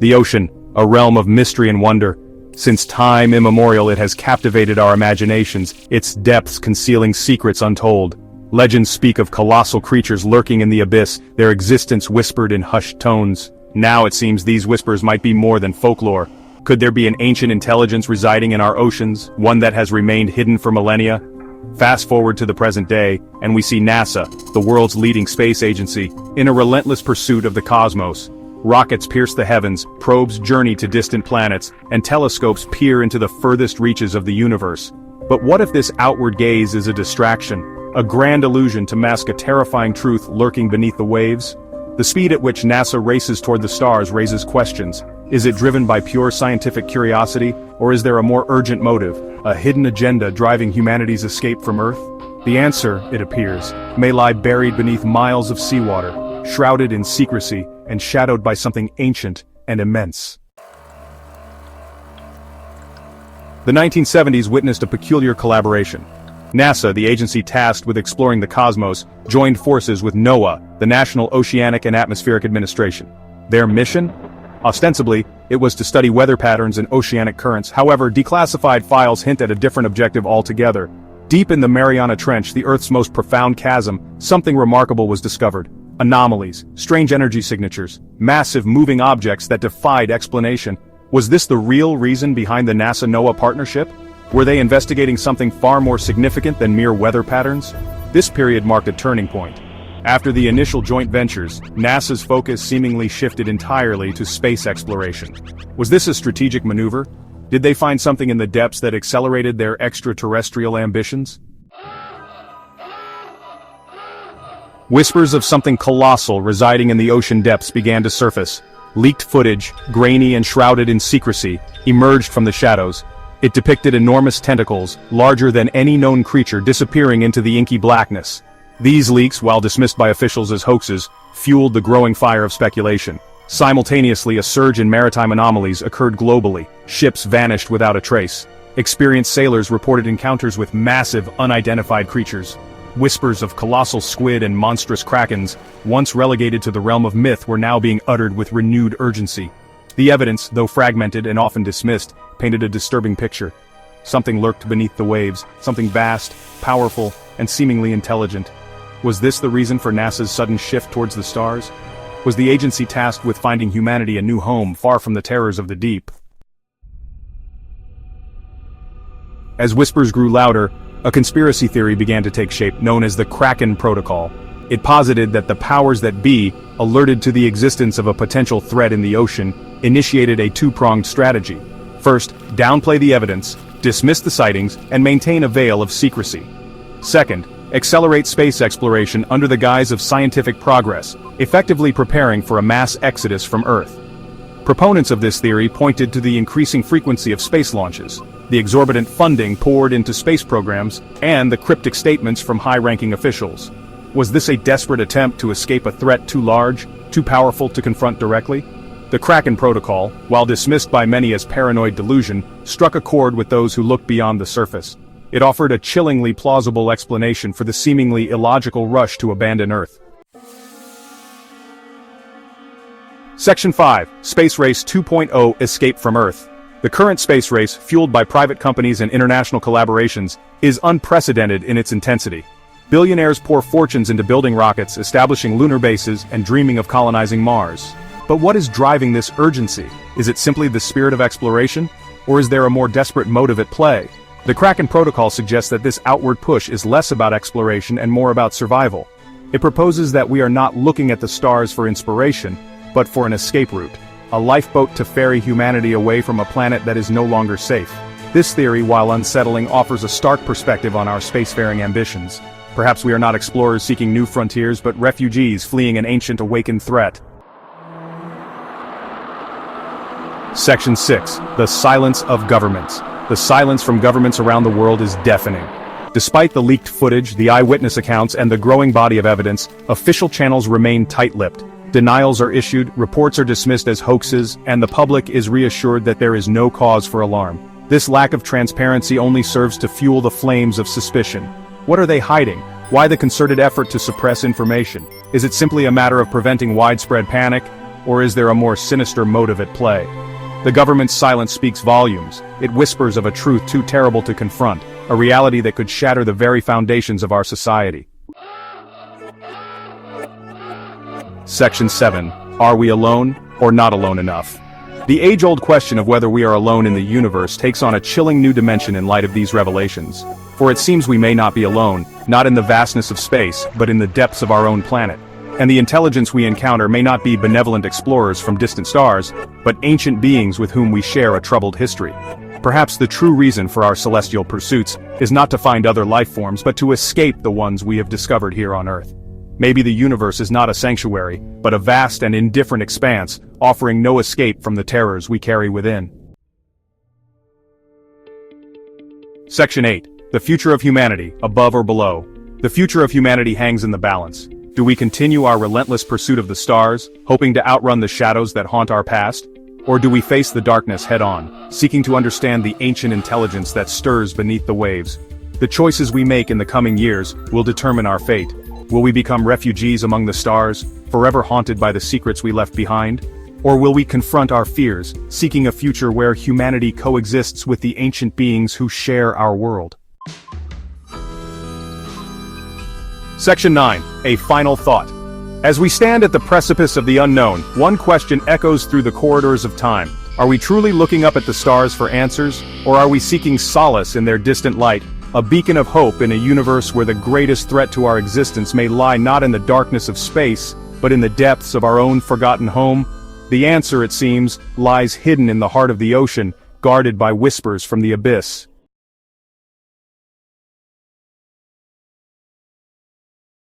The ocean, a realm of mystery and wonder. Since time immemorial it has captivated our imaginations, its depths concealing secrets untold. Legends speak of colossal creatures lurking in the abyss, their existence whispered in hushed tones. Now it seems these whispers might be more than folklore. Could there be an ancient intelligence residing in our oceans, one that has remained hidden for millennia? Fast forward to the present day, and we see NASA, the world's leading space agency, in a relentless pursuit of the cosmos. Rockets pierce the heavens, probes journey to distant planets, and telescopes peer into the furthest reaches of the universe. But what if this outward gaze is a distraction, a grand illusion to mask a terrifying truth lurking beneath the waves? The speed at which NASA races toward the stars raises questions. Is it driven by pure scientific curiosity, or is there a more urgent motive, a hidden agenda driving humanity's escape from Earth? The answer, it appears, may lie buried beneath miles of seawater, shrouded in secrecy and shadowed by something ancient and immense. The 1970s witnessed a peculiar collaboration. NASA, the agency tasked with exploring the cosmos, joined forces with NOAA, the National Oceanic and Atmospheric Administration. Their mission? Ostensibly, it was to study weather patterns and oceanic currents. However, declassified files hint at a different objective altogether. Deep in the Mariana Trench, the Earth's most profound chasm, something remarkable was discovered. Anomalies, strange energy signatures, massive moving objects that defied explanation. Was this the real reason behind the NASA-NOAA partnership? Were they investigating something far more significant than mere weather patterns? This period marked a turning point. After the initial joint ventures, NASA's focus seemingly shifted entirely to space exploration. Was this a strategic maneuver? Did they find something in the depths that accelerated their extraterrestrial ambitions? Whispers of something colossal residing in the ocean depths began to surface. Leaked footage, grainy and shrouded in secrecy, emerged from the shadows. It depicted enormous tentacles, larger than any known creature, disappearing into the inky blackness. These leaks, while dismissed by officials as hoaxes, fueled the growing fire of speculation. Simultaneously, a surge in maritime anomalies occurred globally. Ships vanished without a trace. Experienced sailors reported encounters with massive, unidentified creatures. Whispers of colossal squid and monstrous krakens, once relegated to the realm of myth, were now being uttered with renewed urgency. The evidence, though fragmented and often dismissed, painted a disturbing picture. Something lurked beneath the waves, something vast, powerful, and seemingly intelligent. Was this the reason for NASA's sudden shift towards the stars? Was the agency tasked with finding humanity a new home far from the terrors of the deep? As whispers grew louder, a conspiracy theory began to take shape known as the Kraken Protocol. It posited that the powers that be, alerted to the existence of a potential threat in the ocean, initiated a two-pronged strategy. First, downplay the evidence, dismiss the sightings, and maintain a veil of secrecy. Second, accelerate space exploration under the guise of scientific progress, effectively preparing for a mass exodus from Earth. Proponents of this theory pointed to the increasing frequency of space launches, the exorbitant funding poured into space programs, and the cryptic statements from high-ranking officials. Was this a desperate attempt to escape a threat too large, too powerful to confront directly? The Kraken Protocol, while dismissed by many as paranoid delusion, struck a chord with those who looked beyond the surface. It offered a chillingly plausible explanation for the seemingly illogical rush to abandon Earth. Section 5, Space Race 2.0 Escape from Earth. The current space race, fueled by private companies and international collaborations, is unprecedented in its intensity. Billionaires pour fortunes into building rockets, establishing lunar bases, and dreaming of colonizing Mars. But what is driving this urgency? Is it simply the spirit of exploration? Or is there a more desperate motive at play? The Kraken Protocol suggests that this outward push is less about exploration and more about survival. It proposes that we are not looking at the stars for inspiration, but for an escape route, a lifeboat to ferry humanity away from a planet that is no longer safe. This theory, while unsettling, offers a stark perspective on our spacefaring ambitions. Perhaps we are not explorers seeking new frontiers, but refugees fleeing an ancient awakened threat. Section 6. The Silence of Governments. The silence from governments around the world is deafening. Despite the leaked footage, the eyewitness accounts, and the growing body of evidence, official channels remain tight-lipped. Denials are issued, reports are dismissed as hoaxes, and the public is reassured that there is no cause for alarm. This lack of transparency only serves to fuel the flames of suspicion. What are they hiding? Why the concerted effort to suppress information? Is it simply a matter of preventing widespread panic? or is there a more sinister motive at play? The government's silence speaks volumes. It whispers of a truth too terrible to confront, a reality that could shatter the very foundations of our society. Section 7. Are we alone, or not alone enough? The age-old question of whether we are alone in the universe takes on a chilling new dimension in light of these revelations. For it seems we may not be alone, not in the vastness of space, but in the depths of our own planet. And the intelligence we encounter may not be benevolent explorers from distant stars, but ancient beings with whom we share a troubled history. Perhaps the true reason for our celestial pursuits is not to find other life forms but to escape the ones we have discovered here on Earth. Maybe the universe is not a sanctuary, but a vast and indifferent expanse, offering no escape from the terrors we carry within. Section 8. The future of humanity, above or below. The future of humanity hangs in the balance. Do we continue our relentless pursuit of the stars, hoping to outrun the shadows that haunt our past? Or do we face the darkness head-on, seeking to understand the ancient intelligence that stirs beneath the waves? The choices we make in the coming years will determine our fate. Will we become refugees among the stars, forever haunted by the secrets we left behind? Or will we confront our fears, seeking a future where humanity coexists with the ancient beings who share our world? Section 9. A final thought. As we stand at the precipice of the unknown, one question echoes through the corridors of time. Are we truly looking up at the stars for answers, or are we seeking solace in their distant light, a beacon of hope in a universe where the greatest threat to our existence may lie not in the darkness of space, but in the depths of our own forgotten home? The answer, it seems, lies hidden in the heart of the ocean, guarded by whispers from the abyss.